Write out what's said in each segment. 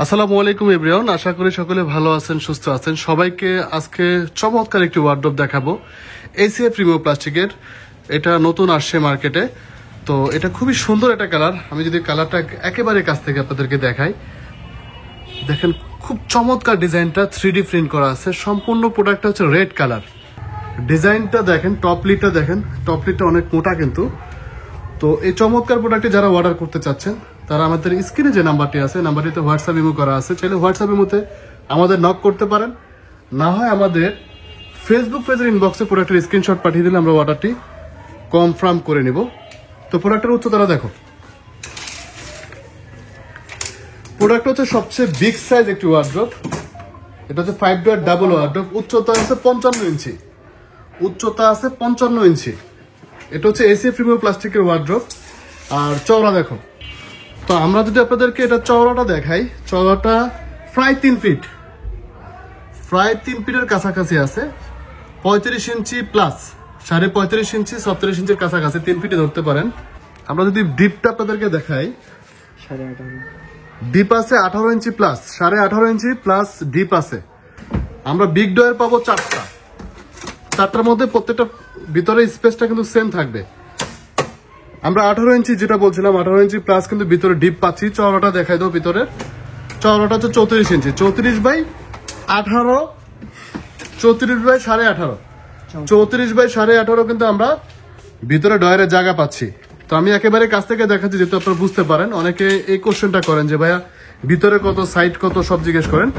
আসসালামু আলাইকুম এভরিওয়ান, আশা করি সকলে ভালো আছেন, সুস্থ আছেন। সবাইকে আজকে চমৎকার একটি ওয়ার্ডরোব দেখাবো এসিএফ রিমো প্লাস্টিকের। এটা নতুন আসছে মার্কেটে, তো এটা খুবই সুন্দর একটা কালার। আমি যদি কালারটা একেবারে কাছ থেকে আপনাদেরকে দেখাই, দেখেন খুব চমৎকার ডিজাইনটা 3D প্রিন্ট করা আছে। সম্পূর্ণ প্রোডাক্টটা হচ্ছে রেড কালার। ডিজাইনটা দেখেন, টপ লিডটা দেখেন, টপ লিডটা অনেক মোটা কিন্তু। তো এই চমৎকার প্রোডাক্টে যারা অর্ডার করতে চাচ্ছেন তারা আমাদের স্ক্রিনে যে নাম্বারটি আছে, নাম্বারটিতে হোয়াটসঅ্যাপ ইমো করা আছে, চাইলে হোয়াটসঅ্যাপ ইমোতে আমাদের নক করতে পারেন, না হয় আমাদের ফেসবুক পেজের ইনবক্সে প্রোডাক্টের স্ক্রিনশট পাঠিয়ে দিলে আমরা অর্ডারটি কনফার্ম করে নিব। তো প্রোডাক্টের উচ্চতাটা দেখো, প্রোডাক্ট হচ্ছে সবচেয়ে বিগ সাইজ একটি ওয়ার্ডরোব। এটা হচ্ছে 5 ডোর ডাবল ওয়ার্ডরোব। উচ্চতা আছে 55 ইঞ্চি, উচ্চতা আছে 55 ইঞ্চি। এটা হচ্ছে এসিএফ রিমো প্লাস্টিকের ওয়ার্ডরোব। আর চওড়া দেখো, তো আমরা যদি আপনাদেরকে এটা চওড়াটা দেখাই, চওড়াটা প্রায় 3 ফিট, প্রায় 3 ফিটের কাছাকাছি আছে। 35 ইঞ্চি প্লাস, 35.5 ইঞ্চি 37 ইঞ্চির কাছাকাছি, 3 ফিটে ধরতে পারেন। আমরা যদি ডিপটা আপনাদেরকে দেখাই, 18.5 ডিপ আছে 18 ইঞ্চি প্লাস, 18.5 ইঞ্চি প্লাস ডিপ আছে। আমরা বিগ ডয়ার পাবো চারটার মধ্যে প্রত্যেকটা ভিতরে স্পেসটা কিন্তু সেম থাকবে। আমরা 18 ইঞ্চি যেটা বলছিলাম, 18 ইঞ্চি প্লাস কিন্তু ভিতরে ডিপ পাচ্ছি। চওড়াটা দেখাই দাও, ভিতরে চওড়াটা হচ্ছে 34 ইঞ্চি, 34/18, 34/18.5, 34/18.5 কিন্তু আমরা ভিতরে ডয়ারের জায়গা পাচ্ছি। তো আমি একেবারে কাছ থেকে দেখাচ্ছি যেহেতু আপনারা বুঝতে পারেন। অনেকে এই কোশ্চেনটা করেন যে ভাইয়া ভিতরে কত, সাইড কত, সব জিজ্ঞেস করেন।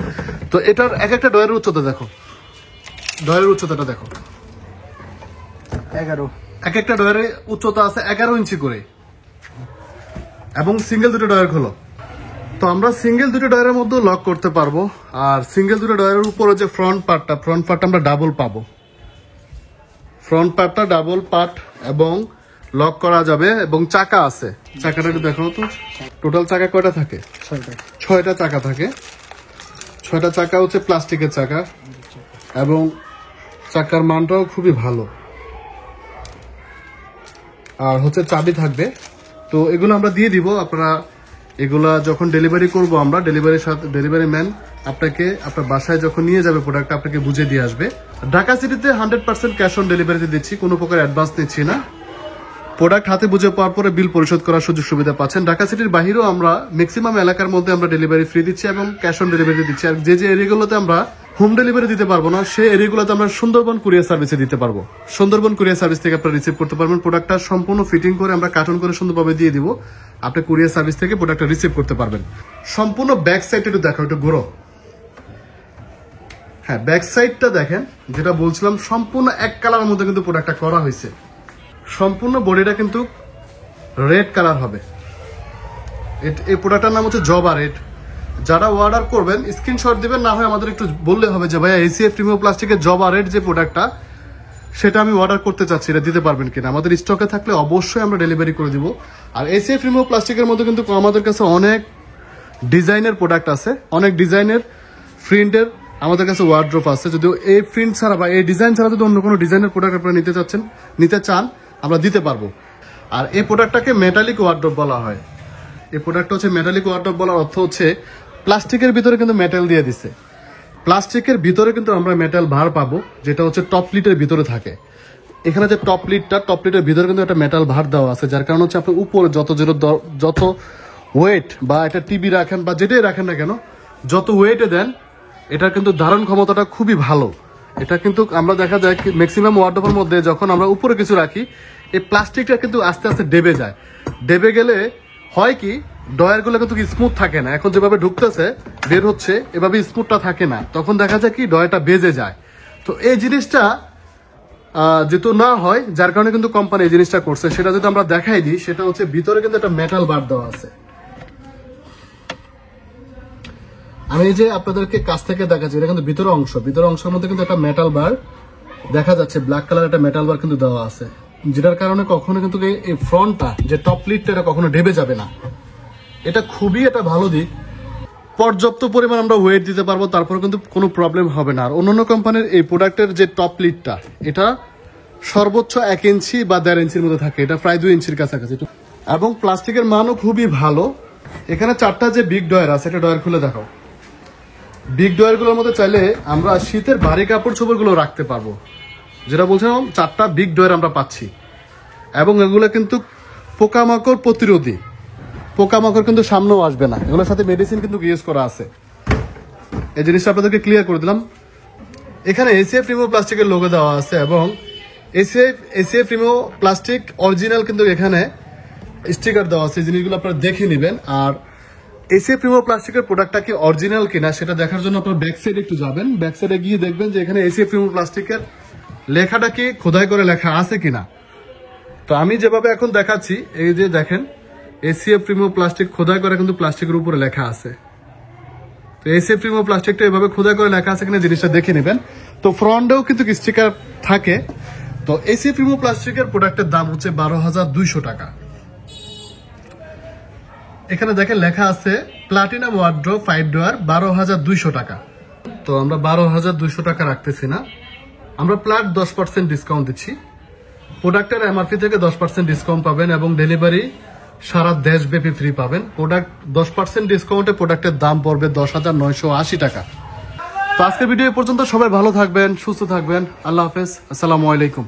তো এটার এক একটা ডয়ারের উচ্চতা দেখো, ডয়ারের উচ্চতাটা দেখো, 11 এক একটা ডয়ারের উচ্চতা আছে 11 ইঞ্চি করে, এবং সিঙ্গেল দুটো ডয়ার খোলো। তো আমরা সিঙ্গেল দুটো ডয়ারের মধ্যে লক করতে পারবো। আর সিঙ্গেল দুটো ডয়ারের উপরে যে ফ্রন্ট পার্টটা আমরা ডাবল পাবো। ফ্রন্ট পার্টটা ডাবল পার্ট এবং লক করা যাবে। এবং চাকা আছে, চাকাটা একটু দেখো তো, টোটাল চাকা কয়টা থাকে? 6টা চাকা থাকে। 6টা চাকা হচ্ছে প্লাস্টিকের চাকা, এবং চাকার মানটাও খুবই ভালো। আর হচ্ছে চাবি থাকবে। তো এগুলো আমরা দিয়ে দিব। আপনারা এগুলা যখন ডেলিভারি করব, আমরা ডেলিভারি ম্যান আপনাকে আপনার বাসায় যখন নিয়ে যাবে প্রোডাক্ট, আপনাকে বুঝে দিয়ে আসবে। ঢাকা সিটিতে 100% ক্যাশ অন ডেলিভারিতে দিচ্ছি, কোনো প্রকার অ্যাডভান্স নিচ্ছি না। প্রোডাক্ট হাতে বুঝে পাওয়ার পরে বিল পরিশোধ করার সুযোগ সুবিধা পাচ্ছেন। ঢাকা সিটির বাহিরেও আমরা ম্যাক্সিমাম এলাকার মধ্যে আমরা ডেলিভারি ফ্রি দিচ্ছি এবং ক্যাশ অন ডেলিভারি দিচ্ছি। আর যে এরিয়াগুলোতে আমরা হোম ডেলিভারি দিতে পারবো না, সেই এরিয়াগুলোতে আমরা সুন্দরবন কুরিয়ার সার্ভিসে দিতে পারবো। সুন্দরবন কুরিয়ার সার্ভিস থেকে আপনারা রিসিভ করতে পারবেন। প্রোডাক্টটা সম্পূর্ণ ফিটিং করে আমরা কার্টন করে সুন্দরভাবে দিয়ে দিব। আপনি কুরিয়ার সার্ভিস থেকে প্রোডাক্টটা রিসিভ করতে পারবেন। সম্পূর্ণ ব্যাক সাইডটা একটু দেখো, একটু ঘোরো। হ্যাঁ, ব্যাক সাইডটা দেখেন, যেটা বলছিলাম সম্পূর্ণ এক কালারের মধ্যে কিন্তু প্রোডাক্টটা করা হয়েছে। সম্পূর্ণ বডিটা কিন্তু রেড কালার হবে। এই প্রোডাক্টটার নাম হচ্ছে জবা রেড। যারা অর্ডার করবেন স্ক্রিনশট দিবেন, না হয় আমাদের একটু বললে হবে যে ভাইয়া এসিএফ রিমো প্লাস্টিকের জবা রেড যে প্রোডাক্টটা, সেটা আমি অর্ডার করতে চাচ্ছি, এটা দিতে পারবেন কিনা। আমাদের স্টকে থাকলে অবশ্যই আমরা ডেলিভারি করে দিব। আর এসিএফ রিমো প্লাস্টিকের মধ্যে কিন্তু আমাদের কাছে অনেক ডিজাইনের প্রোডাক্ট আছে, অনেক ডিজাইনের প্রিন্টের আমাদের কাছে ওয়ার্ড্রোব আছে। যদিও এই প্রিন্ট ছাড়া বা এই ডিজাইন ছাড়া যদি অন্য কোনো ডিজাইনের প্রোডাক্ট আপনারা নিতে চান, আমরা দিতে পারবো। আর এই প্রোডাক্টটাকে মেটালিক ওয়ার্ড্রোব বলা হয়। এই প্রোডাক্টটা হচ্ছে মেটালিক ওয়ার্ড্রোব বলার অর্থ হচ্ছে প্লাস্টিকের ভিতরে কিন্তু মেটাল দিয়ে দিছে। প্লাস্টিকের ভিতরে কিন্তু আমরা মেটাল ভার পাবো, যেটা হচ্ছে টপ লিটের ভিতরে থাকে। এখানে যে টপ লিটের ভিতরে কিন্তু একটা মেটাল ভার দেওয়া আছে, যার কারণে হচ্ছে আপনি উপরে যত ওয়েট বা এটা টিভি রাখেন বা যেটাই রাখেন না কেন, যত ওয়েটে দেন, এটার কিন্তু ধারণ ক্ষমতাটা খুবই ভালো। এটা কিন্তু আমরা দেখা যায় ম্যাক্সিমাম ওয়ার্ডরোবের মধ্যে যখন আমরা উপরে কিছু রাখি, এই প্লাস্টিকটা কিন্তু আস্তে আস্তে ডেবে যায়। ডেবে গেলে হয় কি, ডয়ারগুলো কিন্তু স্মুথ থাকে না। এখন যেভাবে ঢুকতেছে বের হচ্ছে, এভাবে স্মুথটা থাকে না, তখন দেখা যায় কি ডয়ারটা বেজে যায়। তো এই জিনিসটা যেহেতু না হয়, যার কারণে কিন্তু কোম্পানি এই জিনিসটা করছে। সেটা যদি আমরা দেখাই দিই, সেটা হচ্ছে ভিতরে কিন্তু একটা মেটাল বার দেওয়া আছে। আমি এই যে আপনাদেরকে কাছ থেকে দেখাচ্ছি, এটা কিন্তু ভিতরের অংশের মধ্যে কিন্তু একটা মেটাল বার দেখা যাচ্ছে, ব্ল্যাক কালার একটা মেটাল বার কিন্তু দেওয়া আছে, যেটার কারণে কখনো কিন্তু এই ফ্রন্টটা যে টপ লিডটা, এটা কখনো ডেবে যাবে না। এটা খুবই একটা ভালো দিক। পর্যাপ্ত পরিমাণ আমরা ওয়েট দিতে পারবো, তারপরে কিন্তু কোনো প্রবলেম হবে না। আর অন্যান্য কোম্পানির এই প্রোডাক্টের যে টপ লিডটা, এটা সর্বোচ্চ 1 ইঞ্চি বা 1.5 ইঞ্চির মধ্যে থাকে, এটা প্রায় 2 ইঞ্চির কাছাকাছি। এবং প্লাস্টিকের মানও খুবই ভালো। এখানে 4টা যে বিগ ডয়ার আছে, এটা ডয়ার খুলে দেখাও। বিগ ডয়ারগুলোর মধ্যে চাইলে আমরা শীতের ভারী কাপড় চোপড়গুলো রাখতে পারবো, যেটা বলছিলাম 4টা বিগ ডয়ার আমরা পাচ্ছি। এবং এগুলো কিন্তু পোকামাকড় প্রতিরোধী, পোকামাকড় কিন্তু সামনেও আসবে না, এগুলোর সাথে মেডিসিন কিন্তু ইউজ করা আছে। এই জিনিসটা আপনাদেরকে ক্লিয়ার করে দিলাম। এখানে এসিএফ রিমো প্লাস্টিকের লোগো দেওয়া আছে এবং এসিএফ রিমো প্লাস্টিক অরিজিনাল কিন্তু এখানে স্টিকার দেওয়া আছে, জিনিসগুলো আপনারা দেখে নেবেন। আর এসিএফ রিমো প্লাস্টিকের প্রোডাক্টটা কি অরিজিনাল কিনা সেটা দেখার জন্য আপনারা ব্যাক সাইডে একটু যাবেন। ব্যাক সাইডে গিয়ে দেখবেন যে এখানে এসিএফ রিমো প্লাস্টিকের লেখাটা কি খোদাই করে লেখা আছে কিনা। তো আমি যেভাবে এখন দেখাচ্ছি, এই যে দেখেন এসিএফ রিমো প্লাস্টিক খোদাই করে কিন্তু প্লাস্টিকের উপরে লেখা আছে। তো এসিএফ রিমো প্লাস্টিকটা এভাবে খোদাই করে লেখা আছে কিনা জিনিসটা দেখে নেবেন। তো ফ্রন্টেও কিন্তু স্টিকার থাকে। তো এসিএফ রিমো প্লাস্টিকের প্রোডাক্টের দাম হচ্ছে 12,200 টাকা। এখানে দেখেন লেখা আছে প্লাটিনাম ওয়ার্ড্রোব 5 ডয়ার 12,200 টাকা। তো আমরা 12,200 টাকা রাখতেছি না, আমরা প্লাট 10% ডিসকাউন্ট দিচ্ছি। প্রোডাক্টের এমআরপি থেকে 10% ডিসকাউন্ট পাবেন এবং ডেলিভারি সারা দেশব্যাপী ফ্রি পাবেন। প্রোডাক্ট 10% ডিসকাউন্টে প্রোডাক্টের দাম পড়বে 10,980 টাকা। তো আজকের ভিডিও পর্যন্ত, সবাই ভালো থাকবেন, সুস্থ থাকবেন, আল্লাহ হাফেজ, আসসালামু আলাইকুম।